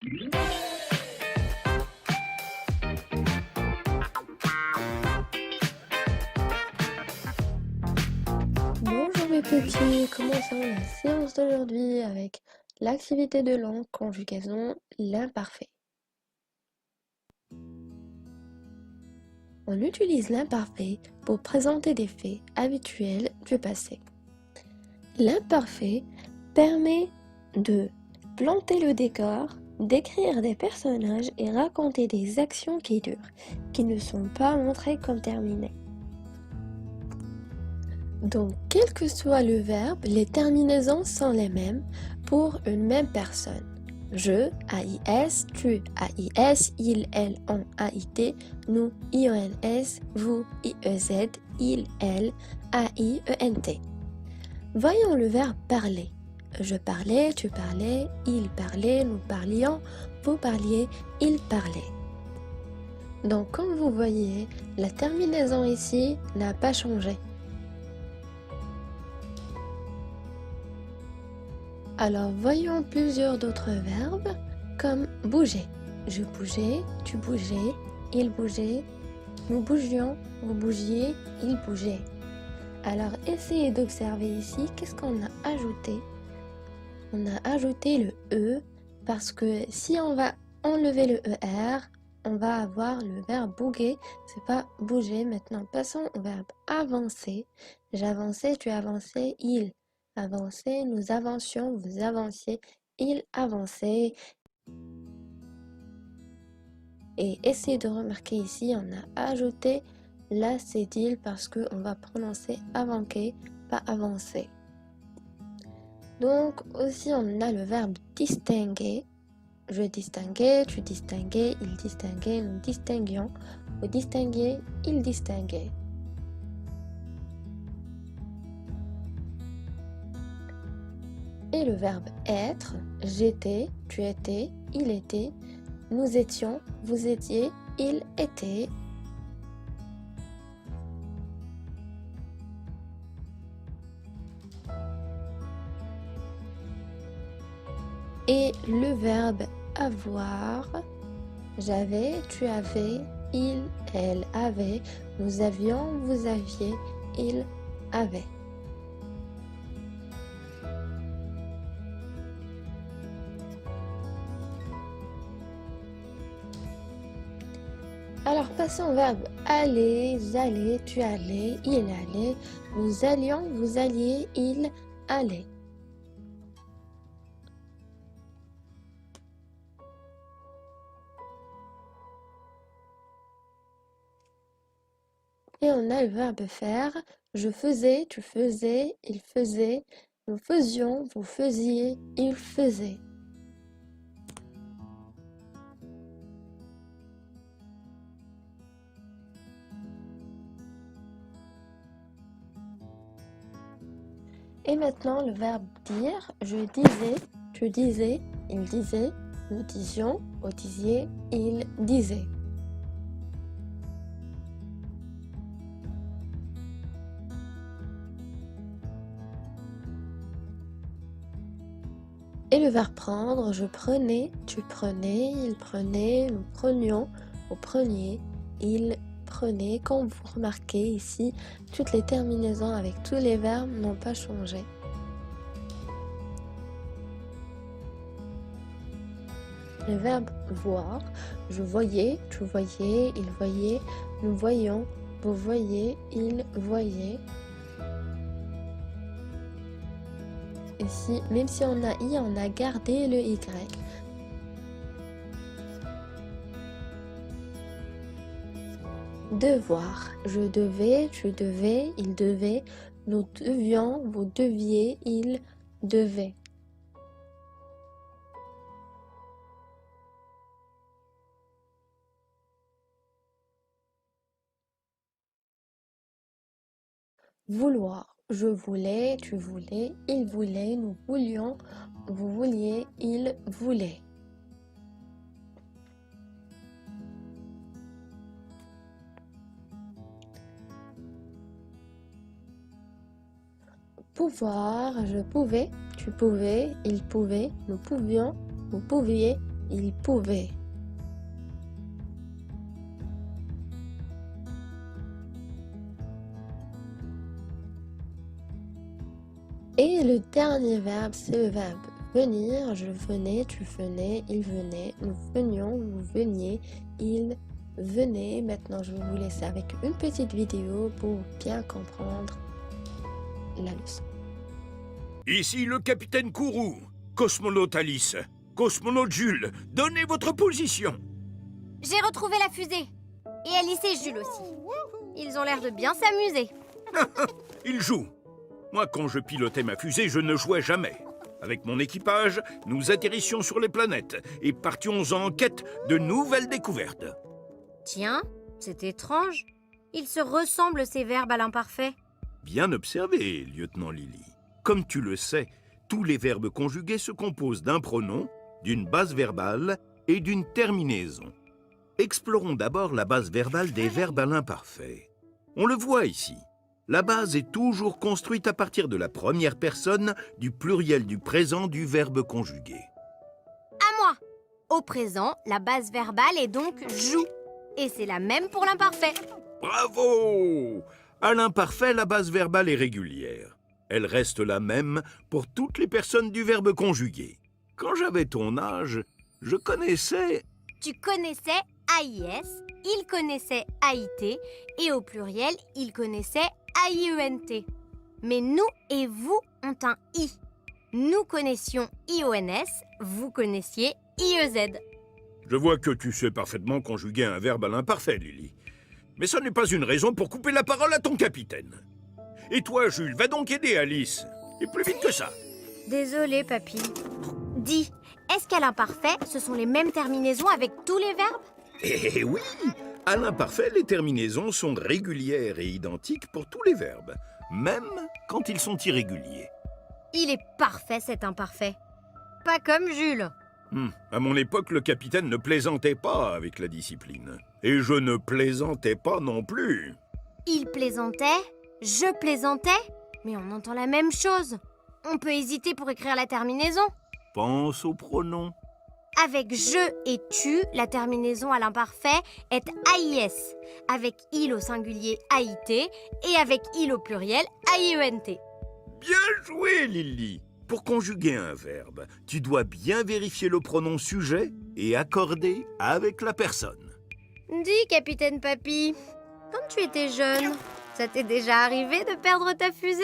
Bonjour mes petits, commençons la séance d'aujourd'hui avec l'activité de langue conjugaison l'imparfait. On utilise l'imparfait pour présenter des faits habituels du passé. L'imparfait permet de planter le décor, décrire des personnages et raconter des actions qui durent, qui ne sont pas montrées comme terminées. Donc, quel que soit le verbe, les terminaisons sont les mêmes pour une même personne. Je, AIS, tu, AIS, il, elle, on, AIT, nous, IONS, vous, IEZ, il, elle, AIENT. Voyons le verbe parler. Je parlais, tu parlais, il parlait, nous parlions, vous parliez, il parlait. Donc, comme vous voyez, la terminaison ici n'a pas changé. Alors, voyons plusieurs d'autres verbes, comme bouger. Je bougeais, tu bougeais, il bougeait, nous bougions, vous bougiez, il bougeait. Alors, essayez d'observer ici, qu'est-ce qu'on a ajouté? On a ajouté le E, parce que si on va enlever le ER, on va avoir le verbe bouger, c'est pas bouger. Maintenant, passons au verbe avancer. J'avançais, tu avançais, il avançait, nous avancions, vous avanciez, il avançait. Et essayez de remarquer ici, on a ajouté la cédille parce qu'on va prononcer avancer, pas avancer. Donc aussi on a le verbe distinguer. Je distinguais, tu distinguais, il distinguait, nous distinguions, vous distinguiez, il distinguait. Et le verbe être, j'étais, tu étais, il était, nous étions, vous étiez, il était. Et le verbe avoir, j'avais, tu avais, il, elle avait, nous avions, vous aviez, il avait. Alors passons au verbe aller, j'allais, tu allais, il allait, nous allions, vous alliez, il allait. Et on a le verbe faire, je faisais, tu faisais, il faisait, nous faisions, vous faisiez, il faisait. Et maintenant le verbe dire, je disais, tu disais, il disait, nous disions, vous disiez, il disait. Et le verbe prendre, je prenais, tu prenais, il prenait, nous prenions, vous preniez, il prenait. Comme vous remarquez ici, toutes les terminaisons avec tous les verbes n'ont pas changé. Le verbe voir, je voyais, tu voyais, il voyait, nous voyions, vous voyez, il voyait. Ici, même si on a i, on a gardé le y. Devoir, je devais, tu devais, il devait, nous devions, vous deviez, il devait. Vouloir, je voulais, tu voulais, il voulait, nous voulions, vous vouliez, il voulait. Pouvoir, je pouvais, tu pouvais, il pouvait, nous pouvions, vous pouviez, il pouvait. Et le dernier verbe, c'est le verbe venir. Je venais, tu venais, il venait, nous venions, vous veniez, il venait. Maintenant, je vais vous laisser avec une petite vidéo pour bien comprendre la leçon. Ici le capitaine Kourou, cosmonaute Alice, cosmonaute Jules, donnez votre position. J'ai retrouvé la fusée. Et Alice et Jules aussi. Ils ont l'air de bien s'amuser. Ils jouent. Moi, quand je pilotais ma fusée, je ne jouais jamais. Avec mon équipage, nous atterrissions sur les planètes et partions en quête de nouvelles découvertes. Tiens, c'est étrange. Ils se ressemblent, ces verbes à l'imparfait. Bien observé, lieutenant Lily. Comme tu le sais, tous les verbes conjugués se composent d'un pronom, d'une base verbale et d'une terminaison. Explorons d'abord la base verbale des verbes à l'imparfait. On le voit ici. La base est toujours construite à partir de la première personne du pluriel du présent du verbe conjugué. À moi. Au présent, la base verbale est donc joue. Et c'est la même pour l'imparfait. Bravo! À l'imparfait, la base verbale est régulière. Elle reste la même pour toutes les personnes du verbe conjugué. Quand j'avais ton âge, je connaissais... Tu connaissais AIS, il connaissait AIT, et au pluriel, il connaissait AIENT. Mais nous et vous ont un I. Nous connaissions IONS, vous connaissiez IEZ. Je vois que tu sais parfaitement conjuguer un verbe à l'imparfait, Lily. Mais ça n'est pas une raison pour couper la parole à ton capitaine. Et toi, Jules, va donc aider Alice. Et plus vite que ça. Désolée, papy. Dis, est-ce qu'à l'imparfait, ce sont les mêmes terminaisons avec tous les verbes? Eh oui! À l'imparfait, les terminaisons sont régulières et identiques pour tous les verbes, même quand ils sont irréguliers. Il est parfait, cet imparfait. Pas comme Jules. À mon époque, le capitaine ne plaisantait pas avec la discipline. Et je ne plaisantais pas non plus. Il plaisantait, je plaisantais, mais on entend la même chose. On peut hésiter pour écrire la terminaison. Pense au pronom. Avec je et tu, la terminaison à l'imparfait est AIS. Avec il au singulier AIT et avec il au pluriel AIENT. Bien joué, Lily! Pour conjuguer un verbe, tu dois bien vérifier le pronom sujet et accorder avec la personne. Dis, capitaine Papy, quand tu étais jeune, ça t'est déjà arrivé de perdre ta fusée?